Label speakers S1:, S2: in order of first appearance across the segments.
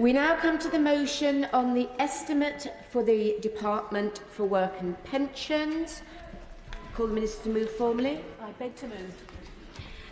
S1: We now come to the motion on the estimate for the Department for Work and Pensions. Call the Minister to move formally.
S2: I beg to move.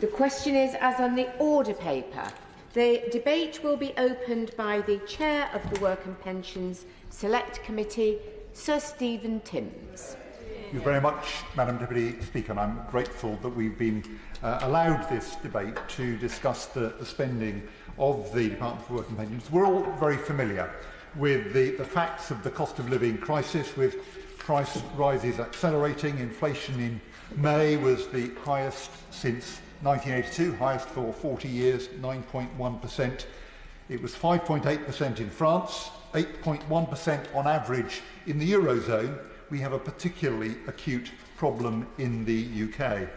S1: The question is as on the order paper. The debate will be opened by the Chair of the Work and Pensions Select Committee, Sir Stephen Timms.
S3: Thank you very much, Madam Deputy Speaker, and I'm grateful that we've been allowed this debate to discuss the spending of the Department for Work and Pensions. We're all very familiar with the facts of the cost of living crisis, with price rises accelerating. Inflation in May was the highest since 1982, highest for 40 years, 9.1%. It was 5.8% in France, 8.1% on average in the Eurozone. We have a particularly acute problem in the UK.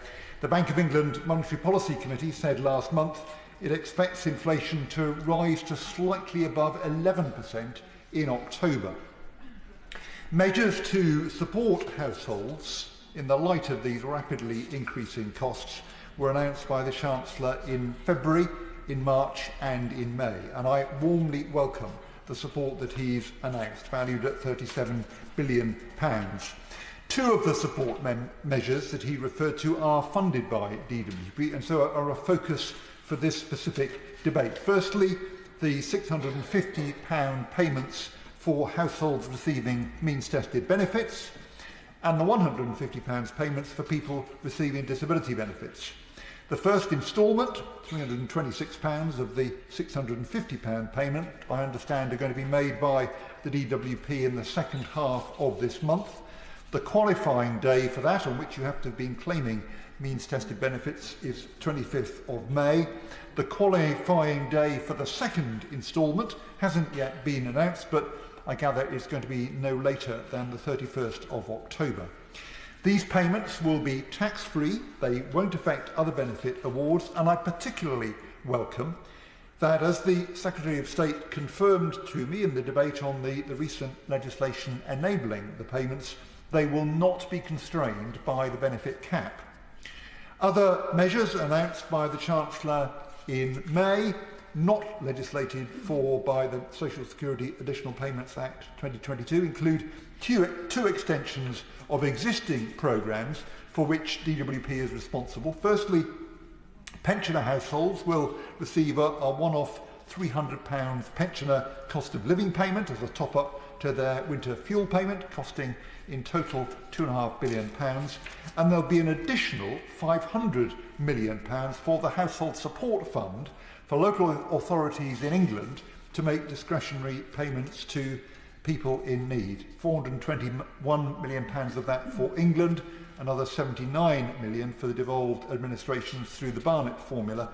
S3: The Bank of England Monetary Policy Committee said last month it expects inflation to rise to slightly above 11% in October. Measures to support households in the light of these rapidly increasing costs were announced by the Chancellor in February, in March and in May, and I warmly welcome the support that he's announced, valued at £37 billion. Two of the support measures that he referred to are funded by DWP and so are a focus for this specific debate. Firstly, the £650 payments for households receiving means-tested benefits and the £150 payments for people receiving disability benefits. The first instalment, £326 of the £650 payment, I understand are going to be made by the DWP in the second half of this month. The qualifying day for that, on which you have to have been claiming means-tested benefits, is 25th of May. The qualifying day for the second instalment hasn't yet been announced, but I gather it's going to be no later than the 31st of October. These payments will be tax-free, they won't affect other benefit awards, and I particularly welcome that, as the Secretary of State confirmed to me in the debate on the recent legislation enabling the payments, they will not be constrained by the benefit cap. Other measures announced by the Chancellor in May, not legislated for by the Social Security Additional Payments Act 2022, include two extensions of existing programmes for which DWP is responsible. Firstly, pensioner households will receive a one-off £300 pensioner cost of living payment as a top-up to their winter fuel payment, costing in total £2.5 billion, and there'll be an additional £500 million for the Household Support Fund for local authorities in England to make discretionary payments to people in need. £421 million of that for England, another £79 million for the devolved administrations through the Barnett formula,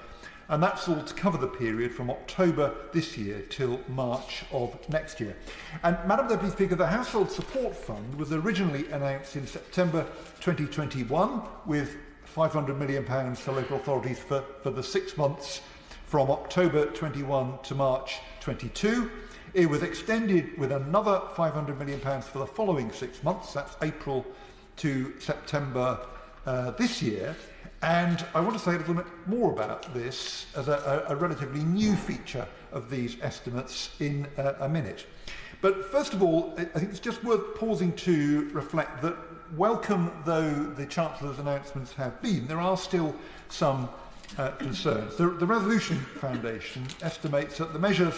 S3: and that's all to cover the period from October this year till March of next year. And Madam Deputy Speaker, the Household Support Fund was originally announced in September 2021 with £500 million to local authorities for the 6 months from October 21 to March 22. It was extended with another £500 million for the following 6 months, that's April to September this year. And I want to say a little bit more about this as a relatively new feature of these estimates in a minute. But first of all, I think it's just worth pausing to reflect that, welcome though the Chancellor's announcements have been, there are still some concerns. The Resolution Foundation estimates that the measures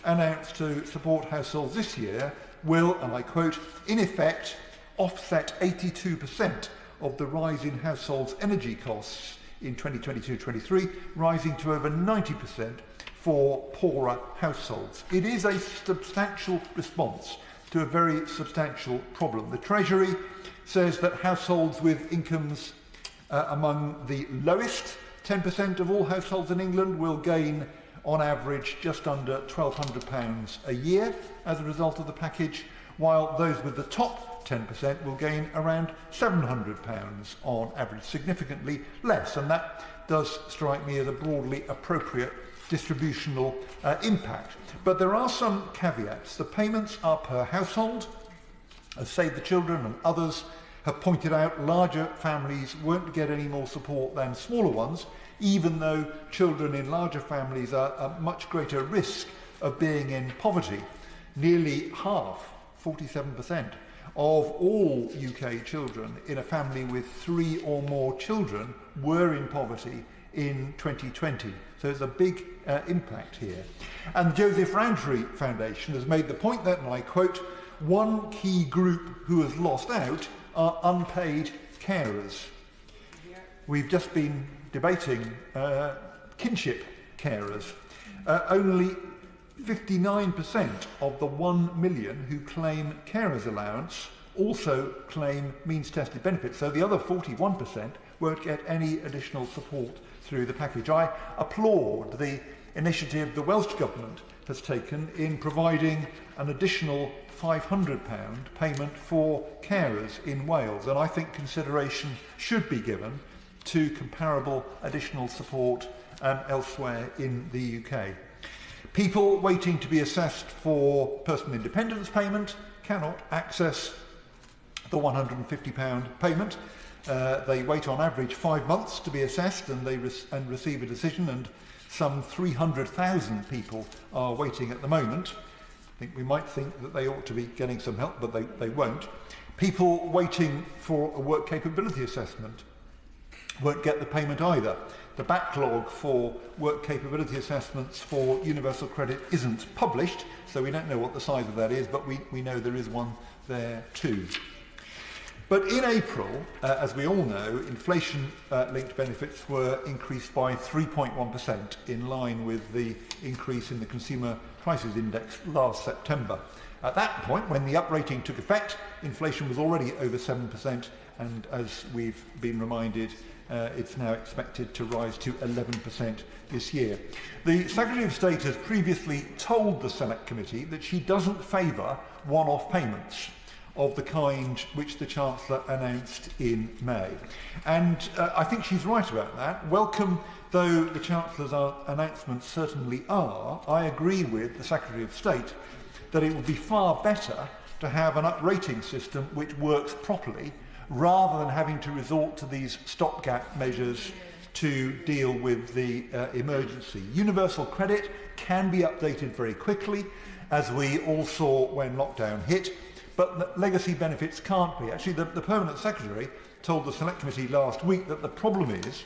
S3: announced to support households this year will, and I quote, in effect offset 82% of the rise in households' energy costs in 2022-23, rising to over 90% for poorer households. It is a substantial response to a very substantial problem. The Treasury says that households with incomes among the lowest 10% of all households in England will gain on average just under £1,200 a year as a result of the package, while those with the top 10% will gain around £700 on average, significantly less, and that does strike me as a broadly appropriate distributional impact. But there are some caveats. The payments are per household. As Save the Children and others have pointed out, larger families won't get any more support than smaller ones, even though children in larger families are at much greater risk of being in poverty. Nearly half, 47%, of all UK children in a family with 3 or more children were in poverty in 2020. So it's a big impact here. And the Joseph Rowntree Foundation has made the point that, and I quote, "One key group who has lost out are unpaid carers." We've just been debating kinship carers. Only 59% of the 1 million who claim carers allowance also claim means-tested benefits, so the other 41% won't get any additional support through the package. I applaud the initiative the Welsh Government has taken in providing an additional £500 payment for carers in Wales, and I think consideration should be given to comparable additional support elsewhere in the UK. People waiting to be assessed for personal independence payment cannot access the £150 payment. They wait on average 5 months to be assessed and receive a decision, and some 300,000 people are waiting at the moment. I think we might think that they ought to be getting some help, but they won't. People waiting for a work capability assessment won't get the payment either. The backlog for work capability assessments for Universal Credit isn't published, so we don't know what the size of that is, but we know there is one there too. But in April, as we all know, inflation-linked benefits were increased by 3.1%, in line with the increase in the Consumer Prices Index last September. At that point, when the uprating took effect, inflation was already over 7%, and as we've been reminded, it's now expected to rise to 11% this year. The Secretary of State has previously told the Select Committee that she doesn't favour one-off payments of the kind which the Chancellor announced in May. And I think she's right about that. Welcome though the Chancellor's announcements certainly are, I agree with the Secretary of State that it would be far better to have an uprating system which works properly, rather than having to resort to these stopgap measures to deal with the emergency. Universal credit can be updated very quickly, as we all saw when lockdown hit, but legacy benefits can't be. Actually, the Permanent Secretary told the Select Committee last week that the problem is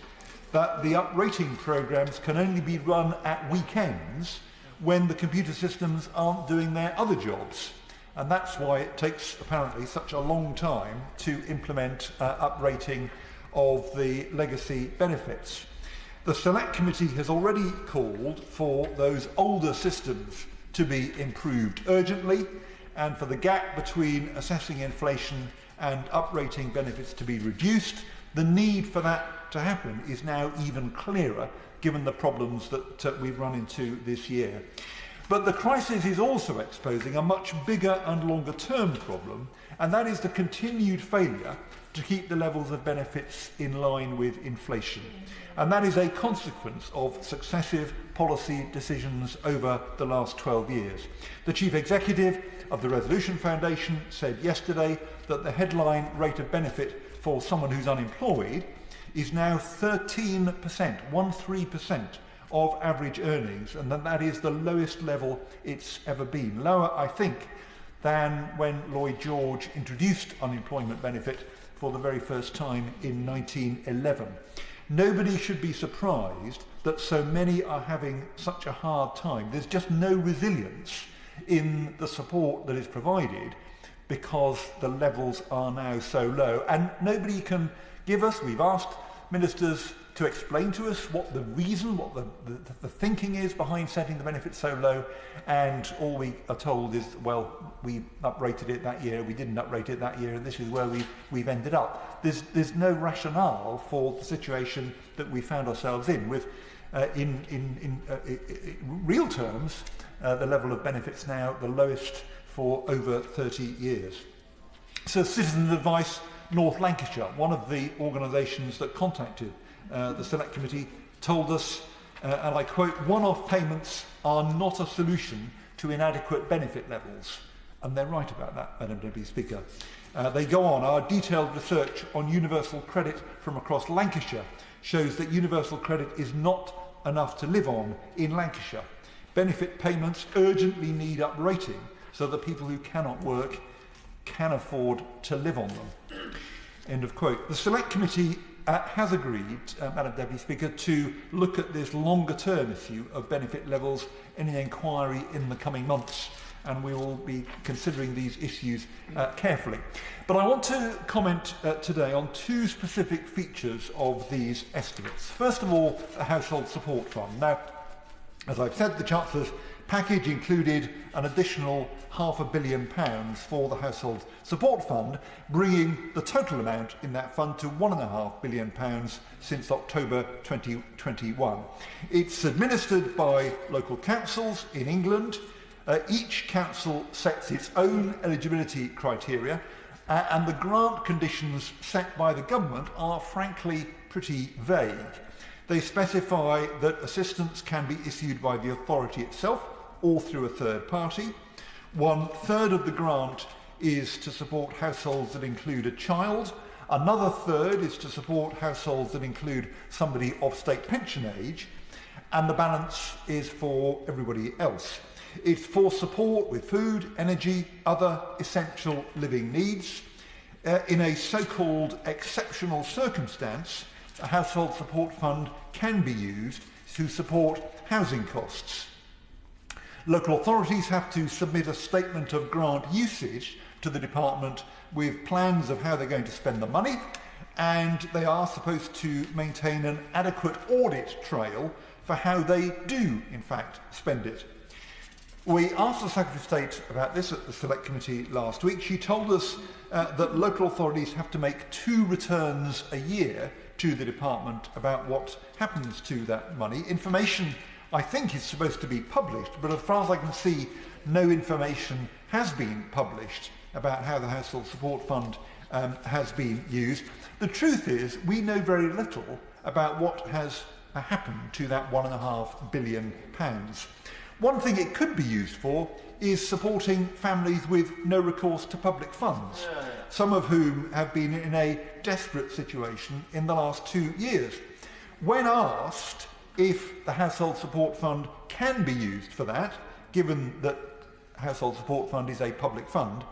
S3: that the uprating programmes can only be run at weekends when the computer systems aren't doing their other jobs. And that's why it takes, apparently, such a long time to implement uprating of the legacy benefits. The Select Committee has already called for those older systems to be improved urgently, and for the gap between assessing inflation and uprating benefits to be reduced. The need for that to happen is now even clearer, given the problems that we've run into this year. But the crisis is also exposing a much bigger and longer-term problem, and that is the continued failure to keep the levels of benefits in line with inflation. And that is a consequence of successive policy decisions over the last 12 years. The Chief Executive of the Resolution Foundation said yesterday that the headline rate of benefit for someone who's unemployed is now 13% of average earnings, and that is the lowest level it's ever been. Lower, I think, than when Lloyd George introduced unemployment benefit for the very first time in 1911. Nobody should be surprised that so many are having such a hard time. There's just no resilience in the support that is provided because the levels are now so low. And nobody can give us, we've asked ministers to explain to us what the reason, what the thinking is behind setting the benefits so low, and all we are told is, well, we uprated it that year, we didn't uprate it that year, and this is where we've ended up. There's no rationale for the situation that we found ourselves in, with in real terms the level of benefits now the lowest for over 30 years. So Citizens Advice North Lancashire, one of the organisations that contacted the Select Committee, told us, and I quote, "One-off payments are not a solution to inadequate benefit levels." And they're right about that, Madam Deputy Speaker. They go on, "Our detailed research on universal credit from across Lancashire shows that universal credit is not enough to live on in Lancashire. Benefit payments urgently need uprating so that people who cannot work can afford to live on them. End of quote. The Select Committee has agreed, Madam Deputy Speaker, to look at this longer term issue of benefit levels in an inquiry in the coming months, and we will be considering these issues carefully. But I want to comment today on two specific features of these estimates. First of all, the Household Support Fund. Now, as I've said, the Chancellor's package included an additional £500 million for the Household Support Fund, bringing the total amount in that fund to £1.5 billion since October 2021. It's administered by local councils in England. Each council sets its own eligibility criteria, and the grant conditions set by the government are frankly pretty vague. They specify that assistance can be issued by the authority itself or through a third party. 1/3 of the grant is to support households that include a child. Another third is to support households that include somebody of state pension age. And the balance is for everybody else. It's for support with food, energy, other essential living needs. In a so-called exceptional circumstance, a household support fund can be used to support housing costs. Local authorities have to submit a statement of grant usage to the department with plans of how they're going to spend the money, and they are supposed to maintain an adequate audit trail for how they do, in fact, spend it. We asked the Secretary of State about this at the Select Committee last week. She told us that local authorities have to make 2 returns a year to the department about what happens to that money. Information, I think, is supposed to be published, but as far as I can see, no information has been published about how the Household Support Fund has been used. The truth is, we know very little about what has happened to that £1.5 billion. One thing it could be used for is supporting families with no recourse to public funds, some of whom have been in a desperate situation in the last 2 years. When asked if the Household Support Fund can be used for that, given that Household Support Fund is a public fund,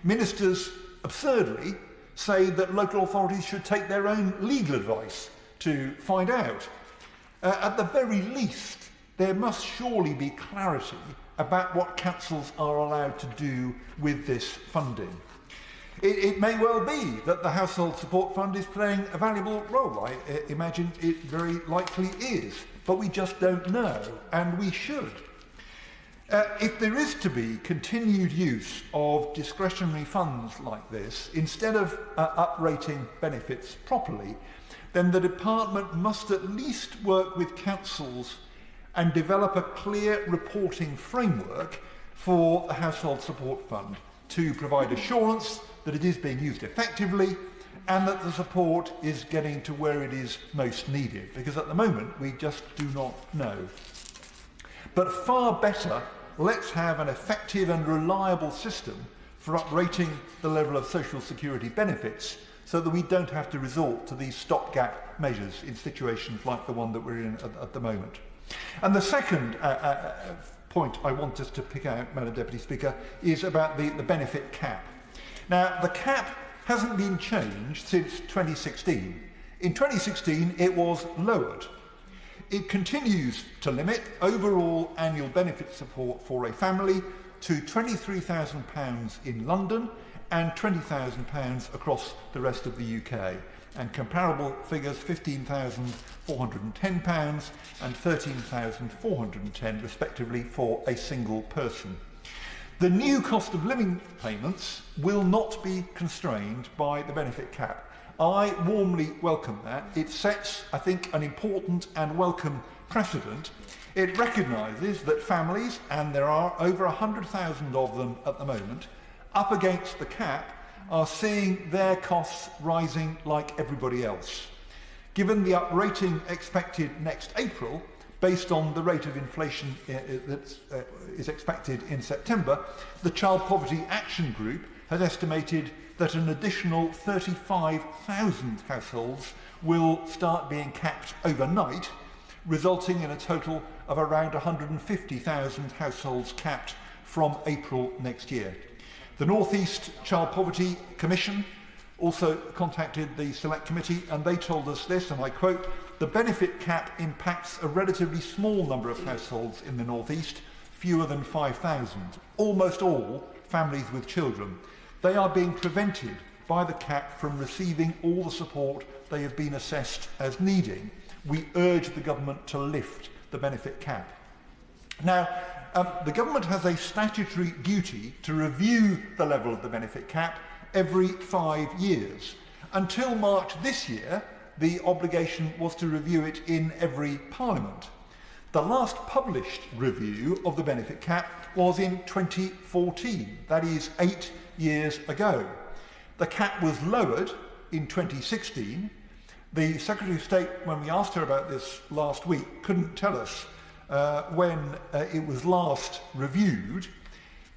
S3: ministers absurdly say that local authorities should take their own legal advice to find out. At the very least, there must surely be clarity about what councils are allowed to do with this funding. It may well be that the Household Support Fund is playing a valuable role. I imagine it very likely is, but we just don't know, and we should. If there is to be continued use of discretionary funds like this, instead of uprating benefits properly, then the department must at least work with councils and develop a clear reporting framework for the Household Support Fund to provide assurance that it is being used effectively and that the support is getting to where it is most needed, because at the moment we just do not know. But far better, let's have an effective and reliable system for uprating the level of social security benefits so that we don't have to resort to these stopgap measures in situations like the one that we're in at the moment. And the second point I want us to pick out, Madam Deputy Speaker, is about the benefit cap. Now, the cap hasn't been changed since 2016. In 2016, it was lowered. It continues to limit overall annual benefit support for a family to £23,000 in London and £20,000 across the rest of the UK. And comparable figures, £15,410 and £13,410 respectively for a single person. The new cost of living payments will not be constrained by the benefit cap. I warmly welcome that. It sets, I think, an important and welcome precedent. It recognises that families, and there are over 100,000 of them at the moment, up against the cap, are seeing their costs rising like everybody else. Given the uprating expected next April, based on the rate of inflation that is expected in September, the Child Poverty Action Group has estimated that an additional 35,000 households will start being capped overnight, resulting in a total of around 150,000 households capped from April next year. The North East Child Poverty Commission also contacted the Select Committee, and they told us this, and I quote, "The benefit cap impacts a relatively small number of households in the North East, fewer than 5,000, almost all families with children. They are being prevented by the cap from receiving all the support they have been assessed as needing. We urge the government to lift the benefit cap." Now, the government has a statutory duty to review the level of the benefit cap every 5 years. Until March this year, the obligation was to review it in every Parliament. The last published review of the benefit cap was in 2014, that is 8 years ago. The cap was lowered in 2016. The Secretary of State, when we asked her about this last week, couldn't tell us when it was last reviewed.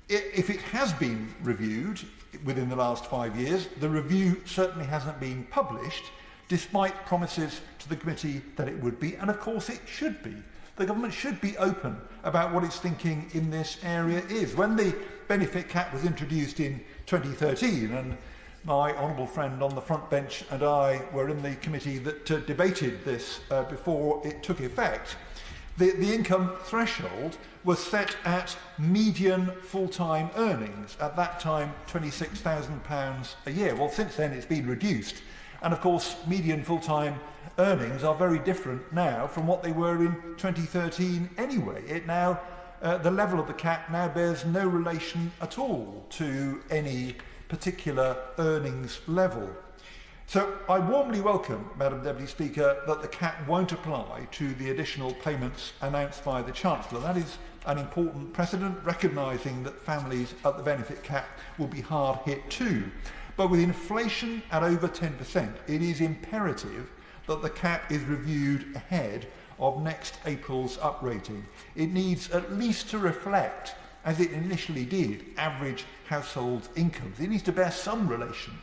S3: If it has been reviewed within the last 5 years, the review certainly hasn't been published, despite promises to the committee that it would be, and of course it should be. The government should be open about what its thinking in this area is. When the benefit cap was introduced in 2013, and my honourable friend on the front bench and I were in the committee that debated this before it took effect, the income threshold was set at median full-time earnings, at that time £26,000 a year. Well, since then it's been reduced. And of course, median full-time earnings are very different now from what they were in 2013 anyway. The level of the cap now bears no relation at all to any particular earnings level. So I warmly welcome, Madam Deputy Speaker, that the cap won't apply to the additional payments announced by the Chancellor. That is an important precedent, recognising that families at the benefit cap will be hard hit too. But with inflation at over 10%, it is imperative that the cap is reviewed ahead of next April's uprating. It needs at least to reflect, as it initially did, average household incomes. It needs to bear some relation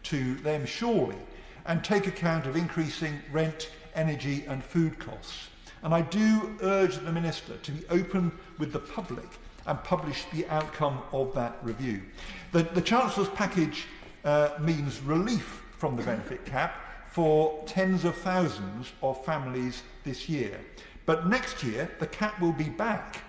S3: to them, surely, and take account of increasing rent, energy and food costs. And I do urge the Minister to be open with the public and publish the outcome of that review. The Chancellor's package means relief from the benefit cap for tens of thousands of families this year. But next year, the cap will be back.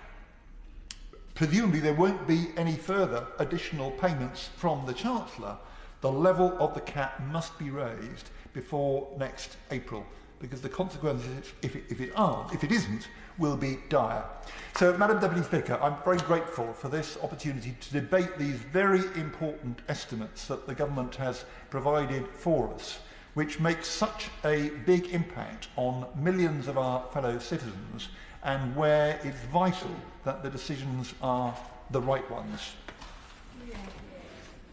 S3: Presumably, there won't be any further additional payments from the Chancellor. The level of the cap must be raised before next April, because the consequences, if it isn't, will be dire. So, Madam Deputy Speaker, I'm very grateful for this opportunity to debate these very important estimates that the government has provided for us, which makes such a big impact on millions of our fellow citizens, and where it's vital that the decisions are the right ones.
S1: Yeah.